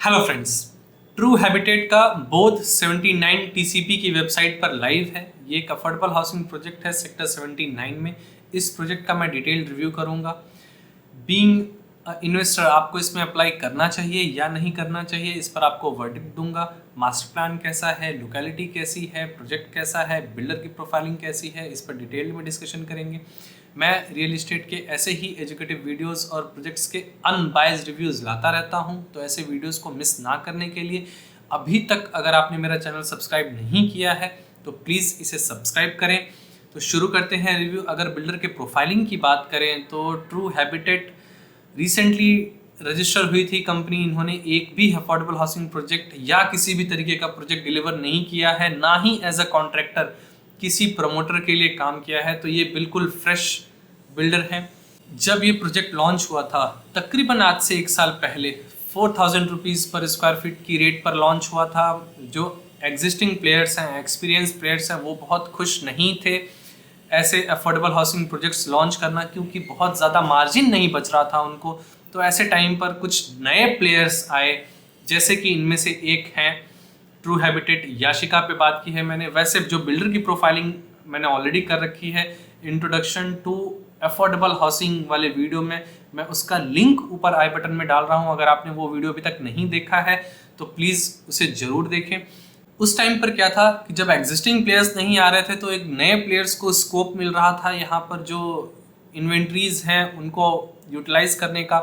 Hello friends, true habitat का बोध 79 TCP की वेबसाइट पर लाइव है। ये एक अफोर्डेबल हाउसिंग प्रोजेक्ट है सेक्टर 79 में। इस प्रोजेक्ट का मैं डिटेल रिव्यू करूंगा। बीइंग इन्वेस्टर आपको इसमें अप्लाई करना चाहिए या नहीं करना चाहिए, इस पर आपको वर्डिक्ट दूंगा। मास्टर प्लान कैसा है, लोकेलिटी कैसी है, प्रोजेक्ट कैसा है, बिल्डर की प्रोफाइलिंग कैसी है, इस पर डिटेल में डिस्कशन करेंगे। मैं रियल इस्टेट के ऐसे ही एजुकेटिव वीडियोस और प्रोजेक्ट्स के अनबायस्ड रिव्यूज़ लाता रहता हूं, तो ऐसे वीडियोस को मिस ना करने के लिए अभी तक अगर आपने मेरा चैनल सब्सक्राइब नहीं किया है तो प्लीज़ इसे सब्सक्राइब करें। तो शुरू करते हैं रिव्यू। अगर बिल्डर के प्रोफाइलिंग की बात करें तो ट्रू हैबिटेट रिसेंटली रजिस्टर हुई थी कंपनी। इन्होंने एक भी अफोर्डेबल हाउसिंग प्रोजेक्ट या किसी भी तरीके का प्रोजेक्ट डिलीवर नहीं किया है, ना ही एज अ कॉन्ट्रैक्टर किसी प्रमोटर के लिए काम किया है। तो ये बिल्कुल फ्रेश बिल्डर है। जब ये प्रोजेक्ट लॉन्च हुआ था तकरीबन आज से 1 साल पहले 4000 रुपीज़ पर स्क्वायर फीट की रेट पर लॉन्च हुआ था। जो एग्जिस्टिंग प्लेयर्स हैं, एक्सपीरियंस प्लेयर्स हैं, वो बहुत खुश नहीं थे ऐसे अफोर्डेबल हाउसिंग प्रोजेक्ट्स लॉन्च करना, क्योंकि बहुत ज़्यादा मार्जिन नहीं बच रहा था उनको। तो ऐसे टाइम पर कुछ नए प्लेयर्स आए, जैसे कि इनमें से एक हैं ट्रू हैबिटेट। याशिका पे बात की है मैंने। वैसे जो बिल्डर की प्रोफाइलिंग मैंने ऑलरेडी कर रखी है इंट्रोडक्शन टू अफोर्डेबल हाउसिंग वाले वीडियो में, मैं उसका लिंक ऊपर आई बटन में डाल रहा हूँ। अगर आपने वो वीडियो अभी तक नहीं देखा है तो प्लीज़ उसे ज़रूर देखें। उस टाइम पर क्या था कि जब एग्जिस्टिंग प्लेयर्स नहीं आ रहे थे तो एक नए प्लेयर्स को स्कोप मिल रहा था यहाँ पर जो इन्वेंट्रीज़ हैं उनको यूटिलाइज करने का।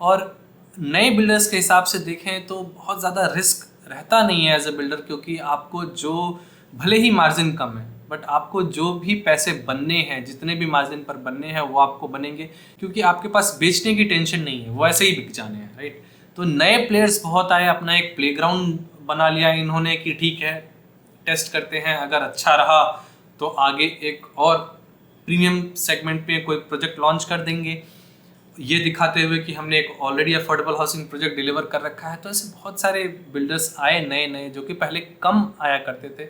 और नए बिल्डर्स के हिसाब से देखें तो बहुत ज़्यादा रिस्क रहता नहीं है एज ए बिल्डर, क्योंकि आपको जो भले ही मार्जिन कम है बट आपको जो भी पैसे बनने हैं, जितने भी मार्जिन पर बनने हैं वो आपको बनेंगे, क्योंकि आपके पास बेचने की टेंशन नहीं है, वो ऐसे ही बिक जाने हैं, राइट। तो नए प्लेयर्स बहुत आए, अपना एक प्लेग्राउंड बना लिया इन्होंने कि ठीक है टेस्ट करते हैं, अगर अच्छा रहा तो आगे एक और प्रीमियम सेगमेंट में कोई प्रोजेक्ट लॉन्च कर देंगे, ये दिखाते हुए कि हमने एक already affordable housing project deliver कर रखा है। तो ऐसे बहुत सारे बिल्डर्स आए नए नए, जो कि पहले कम आया करते थे,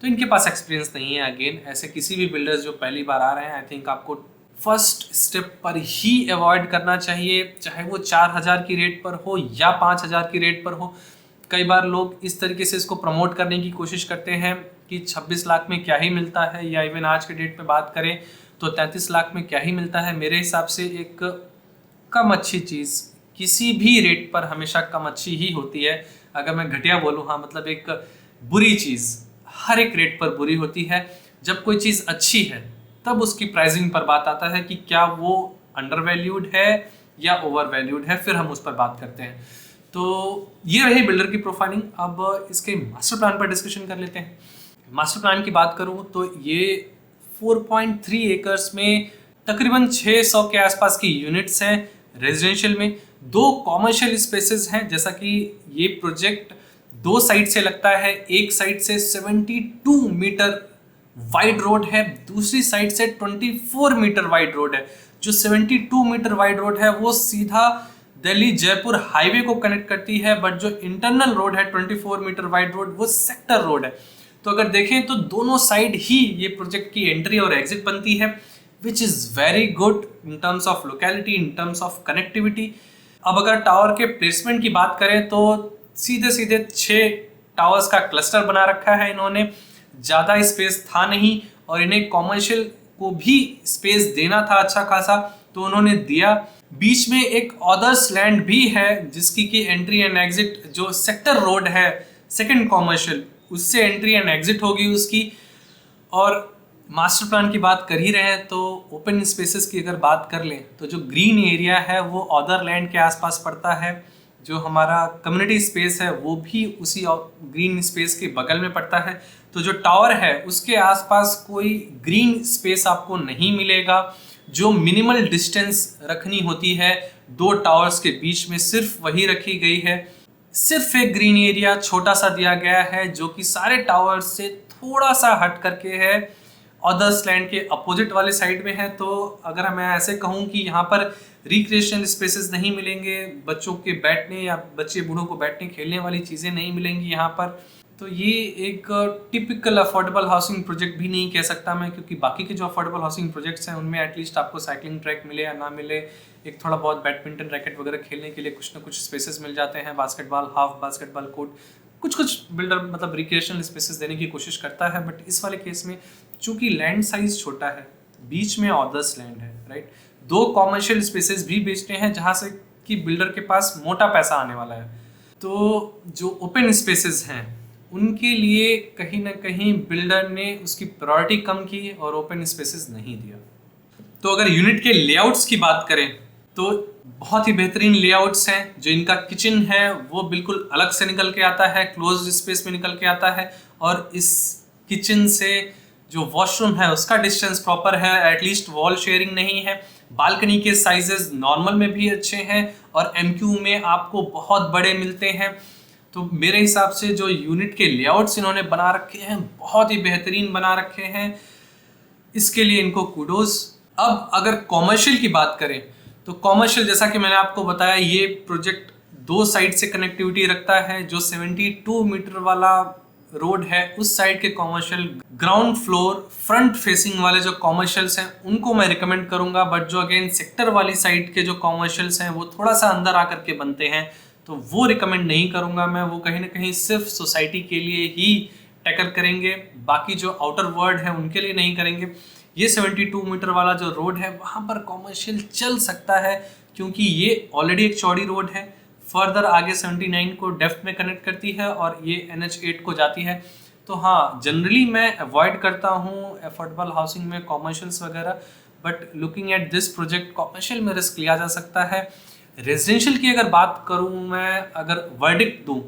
तो इनके पास एक्सपीरियंस नहीं है। अगेन ऐसे किसी भी बिल्डर्स जो पहली बार आ रहे हैं, आई थिंक आपको फर्स्ट स्टेप पर ही अवॉइड करना चाहिए, चाहे वो 4000 की रेट पर हो या 5000 की रेट पर हो। कई बार लोग इस तरीके से इसको प्रमोट करने की कोशिश करते हैं कि 26 लाख में क्या ही मिलता है, या इवन आज के डेट में बात करें तो 33 लाख में क्या ही मिलता है। मेरे हिसाब से एक कम अच्छी चीज़ किसी भी रेट पर हमेशा कम अच्छी ही होती है। अगर मैं घटिया बोलूँ, हाँ मतलब एक बुरी चीज़ हर एक रेट पर बुरी होती है। जब कोई चीज़ अच्छी है तब उसकी प्राइसिंग पर बात आता है कि क्या वो अंडर वैल्यूड है या ओवर वैल्यूड है, फिर हम उस पर बात करते हैं। तो ये रही बिल्डर की प्रोफाइलिंग। अब इसके मास्टर प्लान पर डिस्कशन कर लेते हैं। मास्टर प्लान की बात करूँ तो ये 4.3 एकर्स में तकरीबन 600 के आसपास की यूनिट्स हैं। रेजिडेंशियल में 2 कॉमर्शियल स्पेसेस हैं, जैसा कि ये प्रोजेक्ट 2 साइड से लगता है। एक साइड से 72 मीटर वाइड रोड है, दूसरी साइड से 24 मीटर वाइड रोड है। जो 72 मीटर वाइड रोड है वो सीधा दिल्ली जयपुर हाईवे को कनेक्ट करती है, बट जो इंटरनल रोड है 24 मीटर वाइड रोड वो सेक्टर रोड है। तो अगर देखें तो दोनों साइड ही ये प्रोजेक्ट की एंट्री और एग्जिट बनती है, which is very good in terms of locality, in terms of connectivity. अब अगर टावर के प्लेसमेंट की बात करें तो सीधे सीधे 6 टावर्स का क्लस्टर बना रखा है इन्होंने। ज़्यादा स्पेस था नहीं और इन्हें कॉमर्शियल को भी स्पेस देना था अच्छा खासा, तो उन्होंने दिया। बीच में एक अदर्स लैंड भी है जिसकी की एंट्री एंड एग्जिट जो सेक्टर रोड है सेकंड कॉमर्शियल, उससे एंट्री एंड एग्जिट होगी उसकी। और मास्टर प्लान की बात कर ही रहे हैं तो ओपन स्पेसेस की अगर बात कर लें तो जो ग्रीन एरिया है वो अदर लैंड के आसपास पड़ता है। जो हमारा कम्युनिटी स्पेस है वो भी उसी ग्रीन स्पेस के बगल में पड़ता है। तो जो टावर है उसके आसपास कोई ग्रीन स्पेस आपको नहीं मिलेगा। जो मिनिमल डिस्टेंस रखनी होती है 2 टावर्स के बीच में सिर्फ वही रखी गई है। सिर्फ एक ग्रीन एरिया छोटा सा दिया गया है जो कि सारे टावर्स से थोड़ा सा हट करके है, अदर्स लैंड के अपोजिट वाले साइड में है। तो अगर मैं ऐसे कहूँ कि यहाँ पर रिक्रिएशन स्पेसेस नहीं मिलेंगे, बच्चों के बैठने या बच्चे बूढ़ों को बैठने खेलने वाली चीज़ें नहीं मिलेंगी यहाँ पर, तो ये एक टिपिकल अफोर्डेबल हाउसिंग प्रोजेक्ट भी नहीं कह सकता मैं, क्योंकि बाकी के जो अफोर्डेबल हाउसिंग प्रोजेक्ट्स हैं उनमें एटलीस्ट आपको साइकिलिंग ट्रैक मिले या ना मिले, एक थोड़ा बहुत बैडमिंटन रैकेट वगैरह खेलने के लिए कुछ ना कुछ स्पेसेस मिल जाते हैं, बास्केटबॉल, हाफ बास्केटबॉल कोर्ट, कुछ बिल्डर मतलब रिक्रिएशनल स्पेसेस देने की कोशिश करता है। बट इस वाले केस में चूंकि लैंड साइज छोटा है, बीच में ऑदर्स लैंड है, राइट, 2 कॉमर्शियल स्पेसेस भी बेचते हैं जहाँ से कि बिल्डर के पास मोटा पैसा आने वाला है। तो जो ओपन स्पेसेस हैं उनके लिए कहीं ना कहीं बिल्डर ने उसकी प्रायोरिटी कम की और ओपन स्पेसेस नहीं दिया। तो अगर यूनिट के लेआउट्स की बात करें तो बहुत ही बेहतरीन लेआउट्स हैं। जो इनका किचन है वो बिल्कुल अलग से निकल के आता है, क्लोज्ड स्पेस में निकल के आता है, और इस किचन से जो वॉशरूम है उसका डिस्टेंस प्रॉपर है, एटलीस्ट वॉल शेयरिंग नहीं है। बालकनी के साइजेस नॉर्मल में भी अच्छे हैं और एमक्यू में आपको बहुत बड़े मिलते हैं। तो मेरे हिसाब से जो यूनिट के लेआउट्स इन्होंने बना रखे हैं बहुत ही बेहतरीन बना रखे हैं, इसके लिए इनको कूडोज। अब अगर कॉमर्शियल की बात करें तो कॉमर्शियल, जैसा कि मैंने आपको बताया, ये प्रोजेक्ट 2 साइड से कनेक्टिविटी रखता है। जो 72 मीटर वाला रोड है उस साइड के commercial, ground floor front facing वाले जो कॉमर्शियल्स हैं उनको मैं रिकमेंड करूंगा। बट जो अगेन सेक्टर वाली साइड के जो कॉमर्शियल्स हैं वो थोड़ा सा अंदर आकर के बनते हैं, तो वो रिकमेंड नहीं करूंगा मैं। वो कहीं ना कहीं सिर्फ सोसाइटी के लिए ही टैकल करेंगे, बाकी जो आउटर वर्ल्ड है उनके लिए नहीं करेंगे। ये 72 मीटर वाला जो रोड है वहाँ पर कॉमर्शियल चल सकता है, क्योंकि ये ऑलरेडी एक चौड़ी रोड है। फर्दर आगे 79 को डेफ्ट में कनेक्ट करती है और ये NH8 को जाती है। तो हाँ, जनरली मैं अवॉइड करता हूँ अफोर्डेबल हाउसिंग में कॉमर्शियल्स वगैरह, but looking at this project commercial में रिस्क लिया जा सकता है। रेजिडेंशियल की अगर बात करूँ मैं, अगर वर्डिक्ट दूँ,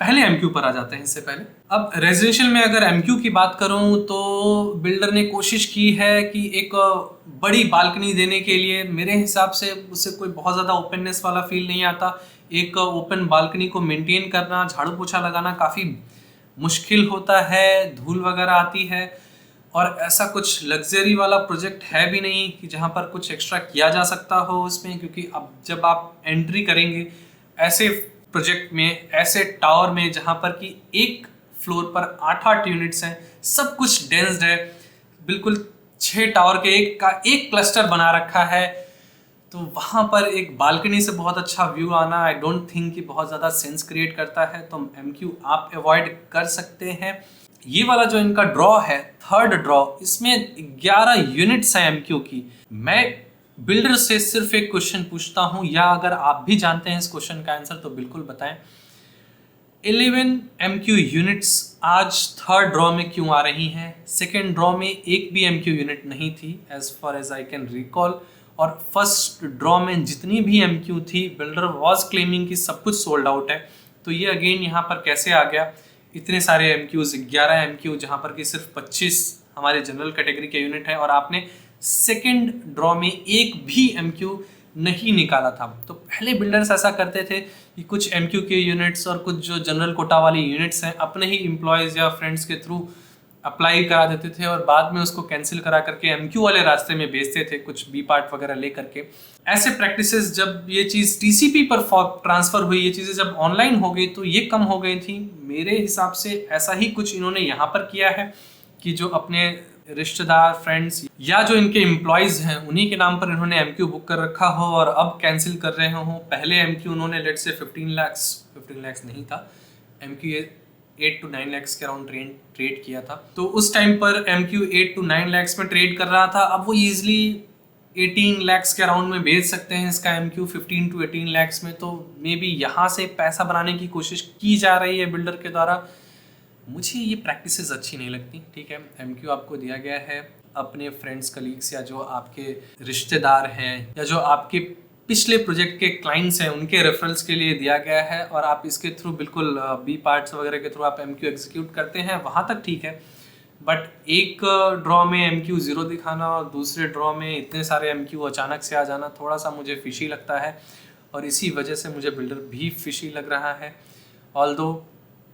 पहले एमक्यू पर आ जाते हैं इससे पहले। अब रेजिडेंशियल में अगर एमक्यू की बात करूं तो बिल्डर ने कोशिश की है कि एक बड़ी बालकनी देने के लिए, मेरे हिसाब से उससे कोई बहुत ज़्यादा ओपननेस वाला फील नहीं आता। एक ओपन बालकनी को मेंटेन करना, झाड़ू पोछा लगाना काफ़ी मुश्किल होता है, धूल वगैरह आती है, और ऐसा कुछ लग्जरी वाला प्रोजेक्ट है भी नहीं कि जहाँ पर कुछ एक्स्ट्रा किया जा सकता हो उसमें। क्योंकि अब जब आप एंट्री करेंगे ऐसे प्रोजेक्ट में, ऐसे टावर में जहाँ पर कि एक फ्लोर पर 8-8 यूनिट्स हैं, सब कुछ डेंस्ड है, बिल्कुल 6 टावर के एक क्लस्टर बना रखा है, तो वहाँ पर एक बालकनी से बहुत अच्छा व्यू आना आई डोंट थिंक कि बहुत ज़्यादा सेंस क्रिएट करता है। तो एमक्यू आप अवॉइड कर सकते हैं। ये वाला जो इनका ड्रॉ है, थर्ड ड्रॉ, इसमें 11 यूनिट्स हैं एमक्यू की। मैं बिल्डर से सिर्फ एक क्वेश्चन पूछता हूं, या अगर आप भी जानते हैं इस क्वेश्चन का आंसर तो बिल्कुल बताएं। 11 एमक्यू यूनिट्स आज थर्ड ड्रॉ में क्यों आ रही हैं? सेकेंड ड्रॉ में एक भी एमक्यू यूनिट नहीं थी as far as I can recall, और फर्स्ट ड्रॉ में जितनी भी एमक्यू थी बिल्डर वॉज क्लेमिंग कि सब कुछ सोल्ड आउट है। तो ये अगेन यहाँ पर कैसे आ गया इतने सारे एमक्यूज, 11 एमक्यू, जहाँ पर कि सिर्फ 25 हमारे जनरल कैटेगरी के यूनिट है, और आपने सेकेंड ड्रॉ में एक भी एमक्यू नहीं निकाला था। तो पहले बिल्डर्स ऐसा करते थे कि कुछ एमक्यू के यूनिट्स और कुछ जो जनरल कोटा वाली यूनिट्स हैं अपने ही एम्प्लॉयज़ या फ्रेंड्स के थ्रू अप्लाई करा देते थे और बाद में उसको कैंसिल करा करके एमक्यू वाले रास्ते में भेजते थे, कुछ बी पार्ट वगैरह ले करके। ऐसे प्रैक्टिसेस, जब ये चीज़ टीसीपी पर ट्रांसफ़र हुई, ये चीज़ें जब ऑनलाइन हो गई तो ये कम हो गई थी। मेरे हिसाब से ऐसा ही कुछ इन्होंने यहाँ पर किया है कि जो अपने रिश्तेदार, फ्रेंड्स या जो इनके एम्प्लॉयज़ हैं उन्हीं के नाम पर इन्होंने एमक्यू बुक कर रखा हो और अब कैंसिल कर रहे हो। पहले एमक्यू उन्होंने लेट से 15 लाख नहीं था, एमक्यू 8 to 9 lakhs के अराउंड ट्रेड किया था। तो उस टाइम पर एमक्यू 8 to 9 lakhs में ट्रेड कर रहा था। अब वो ईजिली 18 lakhs के अराउंड में बेच सकते हैं इसका एमक्यू 15 to 18 lakhs में। तो मे बी यहाँ से पैसा बनाने की कोशिश की जा रही है बिल्डर के द्वारा। मुझे ये प्रैक्टिसेस अच्छी नहीं लगती। ठीक है, एमक्यू आपको दिया गया है अपने फ्रेंड्स, कलीग्स या जो आपके रिश्तेदार हैं या जो आपके पिछले प्रोजेक्ट के क्लाइंट्स हैं उनके रेफरल्स के लिए दिया गया है, और आप इसके थ्रू बिल्कुल बी पार्ट्स वगैरह के थ्रू आप एमक्यू एग्जीक्यूट करते हैं, वहाँ तक ठीक है। बट एक ड्रॉ में एमक्यू 0 दिखाना और दूसरे ड्रॉ में इतने सारे एमक्यू अचानक से आ जाना थोड़ा सा मुझे फिशी लगता है, और इसी वजह से मुझे बिल्डर भी फिशी लग रहा है। ऑल्दो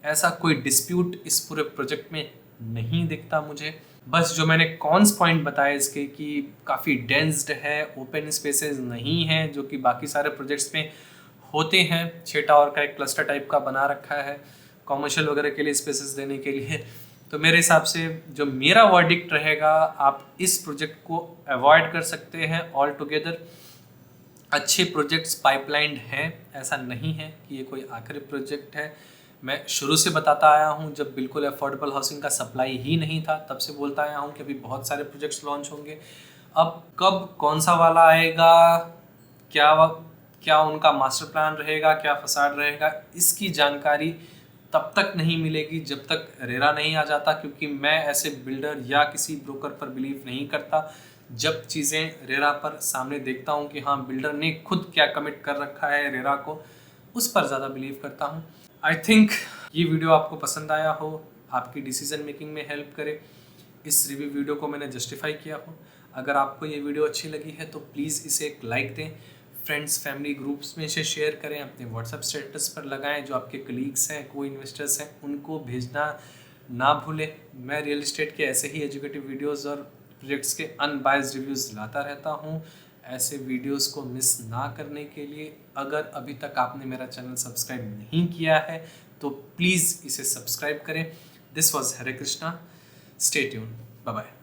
ऐसा कोई डिस्प्यूट इस पूरे प्रोजेक्ट में नहीं दिखता मुझे। बस जो मैंने कॉन्स पॉइंट बताए इसके कि काफ़ी डेंस्ड है, ओपन स्पेसेस नहीं हैं जो कि बाकी सारे प्रोजेक्ट्स में होते हैं। 6 टावर का एक क्लस्टर टाइप का बना रखा है, कॉमर्शियल वगैरह के लिए स्पेसेस देने के लिए। तो मेरे हिसाब से जो मेरा वर्डिक्ट रहेगा, आप इस प्रोजेक्ट को अवॉइड कर सकते हैं ऑल टुगेदर। अच्छे प्रोजेक्ट्स पाइपलाइंड हैं, ऐसा नहीं है कि ये कोई आखिरी प्रोजेक्ट है। मैं शुरू से बताता आया हूँ, जब बिल्कुल अफोर्डेबल हाउसिंग का सप्लाई ही नहीं था तब से बोलता आया हूँ कि अभी बहुत सारे प्रोजेक्ट्स लॉन्च होंगे। अब कब कौन सा वाला आएगा, क्या उनका मास्टर प्लान रहेगा, क्या फसाड रहेगा, इसकी जानकारी तब तक नहीं मिलेगी जब तक रेरा नहीं आ जाता, क्योंकि मैं ऐसे बिल्डर या किसी ब्रोकर पर बिलीव नहीं करता। जब चीज़ें रेरा पर सामने देखता हूँ कि हाँ बिल्डर ने खुद क्या कमिट कर रखा है रेरा को, उस पर ज़्यादा बिलीव करता हूँ। आई थिंक ये वीडियो आपको पसंद आया हो, आपकी डिसीजन मेकिंग में हेल्प करे, इस रिव्यू वीडियो को मैंने जस्टिफाई किया हो। अगर आपको ये वीडियो अच्छी लगी है तो प्लीज़ इसे एक लाइक दें, फ्रेंड्स फैमिली ग्रुप्स में इसे शेयर करें, अपने व्हाट्सएप स्टेटस पर लगाएं। जो आपके कलीग्स हैं, को इन्वेस्टर्स हैं, उनको भेजना ना भूलें। मैं रियल एस्टेट के ऐसे ही एजुकेटिव वीडियोस और प्रोजेक्ट्स के अनबायस्ड रिव्यूज़ लाता रहता हूँ। ऐसे वीडियोस को मिस ना करने के लिए अगर अभी तक आपने मेरा चैनल सब्सक्राइब नहीं किया है तो प्लीज़ इसे सब्सक्राइब करें। This was Hare Krishna, stay tune, bye bye.